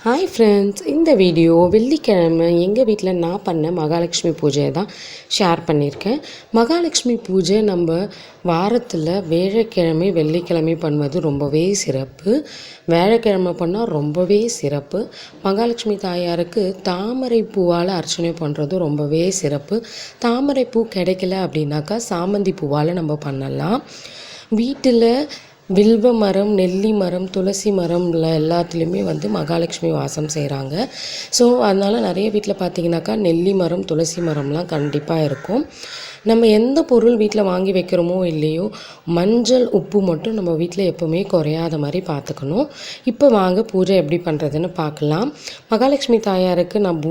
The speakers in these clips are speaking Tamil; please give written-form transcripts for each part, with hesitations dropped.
ஹாய் ஃப்ரெண்ட்ஸ், இந்த வீடியோ வெள்ளிக்கிழமை எங்கள் வீட்டில் நான் பண்ண மகாலட்சுமி பூஜையை தான் ஷேர் பண்ணியிருக்கேன். மகாலட்சுமி பூஜை நம்ம வாரத்தில் வியாழக்கிழமை வெள்ளிக்கிழமை பண்ணுவது ரொம்பவே சிறப்பு. வியாழக்கிழமை பண்ணால் ரொம்பவே சிறப்பு. மகாலட்சுமி தாயாருக்கு தாமரை பூவால் அர்ச்சனை பண்ணுறது ரொம்பவே சிறப்பு. தாமரை பூ கிடைக்கல அப்படின்னாக்கா சாமந்தி பூவால் நம்ம பண்ணலாம். வீட்டில் வில்வ மரம், நெல்லி மரம், துளசி மரம்ல எல்லாத்துலேயுமே மகாலட்சுமி வாசம் செய்கிறாங்க. ஸோ அதனால் நிறைய வீட்டில் பார்த்திங்கனாக்கா நெல்லி மரம், துளசி மரம்லாம் கண்டிப்பாக இருக்கும். நம்ம எந்த பொருள் வீட்டில் வாங்கி வைக்கிறோமோ இல்லையோ, மஞ்சள் உப்பு மட்டும் நம்ம வீட்டில் எப்போவுமே குறையாத மாதிரி பார்த்துக்கணும். இப்போ வாங்க பூஜை எப்படி பண்ணுறதுன்னு பார்க்கலாம். மகாலட்சுமி தாயாருக்கு நான்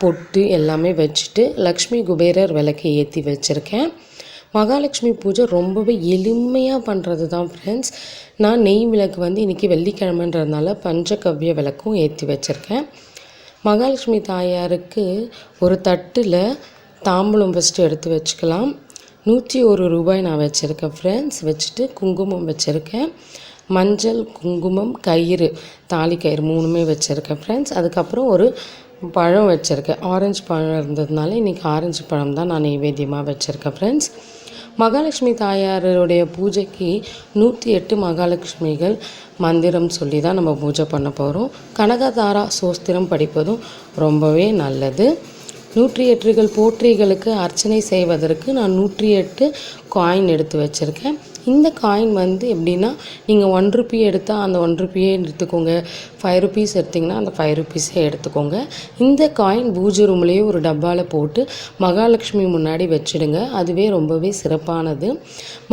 பொட்டு எல்லாமே வச்சுட்டு லக்ஷ்மி குபேரர் விளக்கை ஏற்றி வச்சுருக்கேன். மகாலட்சுமி பூஜை ரொம்பவே எளிமையாக பண்ணுறது தான் ஃப்ரெண்ட்ஸ். நான் நெய் விளக்கு இன்றைக்கி வெள்ளிக்கிழமைன்றதுனால பஞ்சகவ்ய விளக்கும் ஏற்றி வச்சுருக்கேன். மகாலட்சுமி தாயாருக்கு ஒரு தட்டில் தாம்பூலம் ஃபஸ்ட்டு எடுத்து வச்சுக்கலாம். 101 ரூபாய் நான் வச்சுருக்கேன் ஃப்ரெண்ட்ஸ். வச்சுட்டு குங்குமம் வச்சுருக்கேன். மஞ்சள், குங்குமம், கயிறு, தாலி கயிறு 3மே வச்சுருக்கேன் ஃப்ரெண்ட்ஸ். அதுக்கப்புறம் ஒரு பழம் வச்சுருக்கேன். ஆரஞ்சு பழம் இருந்ததுனால இன்றைக்கி ஆரஞ்சு பழம் தான் நான் நைவேத்தியமாக வச்சுருக்கேன் ஃப்ரெண்ட்ஸ். மகாலட்சுமி தாயாருடைய பூஜைக்கு 108 மகாலட்சுமிகள் மந்திரம் சொல்லி தான் நம்ம பூஜை பண்ண போகிறோம். கனகதாரா சோஸ்திரம் படிப்பதும் ரொம்பவே நல்லது. 108 போற்றிகளுக்கு அர்ச்சனை செய்வதற்கு நான் 108 காயின் எடுத்து வச்சுருக்கேன். இந்த காயின் எப்படின்னா, நீங்கள் 1 ரூபி எடுத்தால் அந்த 1 ரூபியே எடுத்துக்கோங்க. 5 ருபீஸ் எடுத்திங்கன்னா அந்த 5 ருபீஸே எடுத்துக்கோங்க. இந்த காயின் பூஜை ரூம்லேயே ஒரு டப்பாவில் போட்டு மகாலட்சுமி முன்னாடி வச்சுடுங்க. அதுவே ரொம்பவே சிறப்பானது.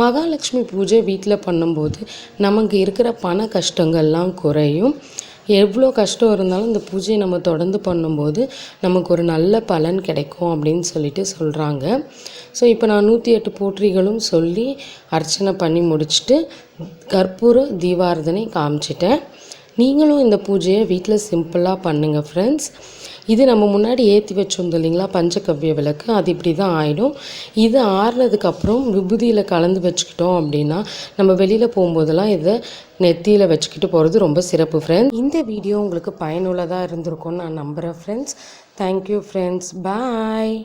மகாலட்சுமி பூஜை வீட்டில் பண்ணும்போது நமக்கு இருக்கிற பண கஷ்டங்கள்லாம் குறையும். எவ்வளோ கஷ்டம் இருந்தாலும் இந்த பூஜையை நம்ம தொடர்ந்து பண்ணும்போது நமக்கு ஒரு நல்ல பலன் கிடைக்கும் அப்படின்னு சொல்கிறாங்க. ஸோ இப்போ நான் 108 போற்றிகளும் சொல்லி அர்ச்சனை பண்ணி முடிச்சுட்டு கற்பூர தீபாரதனை காமிச்சிட்டேன். நீங்களும் இந்த பூஜையை வீட்டில் சிம்பிளாக பண்ணுங்கள் ஃப்ரெண்ட்ஸ். இது நம்ம முன்னாடி ஏற்றி வச்சுருந்தோம் இல்லைங்களா பஞ்சகவ்ய விளக்கு, அது இப்படி தான் ஆகிடும். இது ஆறுனதுக்கப்புறம் விபூதியில் கலந்து வச்சுக்கிட்டோம் அப்படின்னா நம்ம வெளியில் போகும்போதெல்லாம் இதை நெத்தியில் வச்சுக்கிட்டு போகிறது ரொம்ப சிறப்பு ஃப்ரெண்ட்ஸ். இந்த வீடியோ உங்களுக்கு பயனுள்ளதாக இருந்திருக்கும்னு நான் நம்புகிறேன் ஃப்ரெண்ட்ஸ். Thank you friends. பாய்.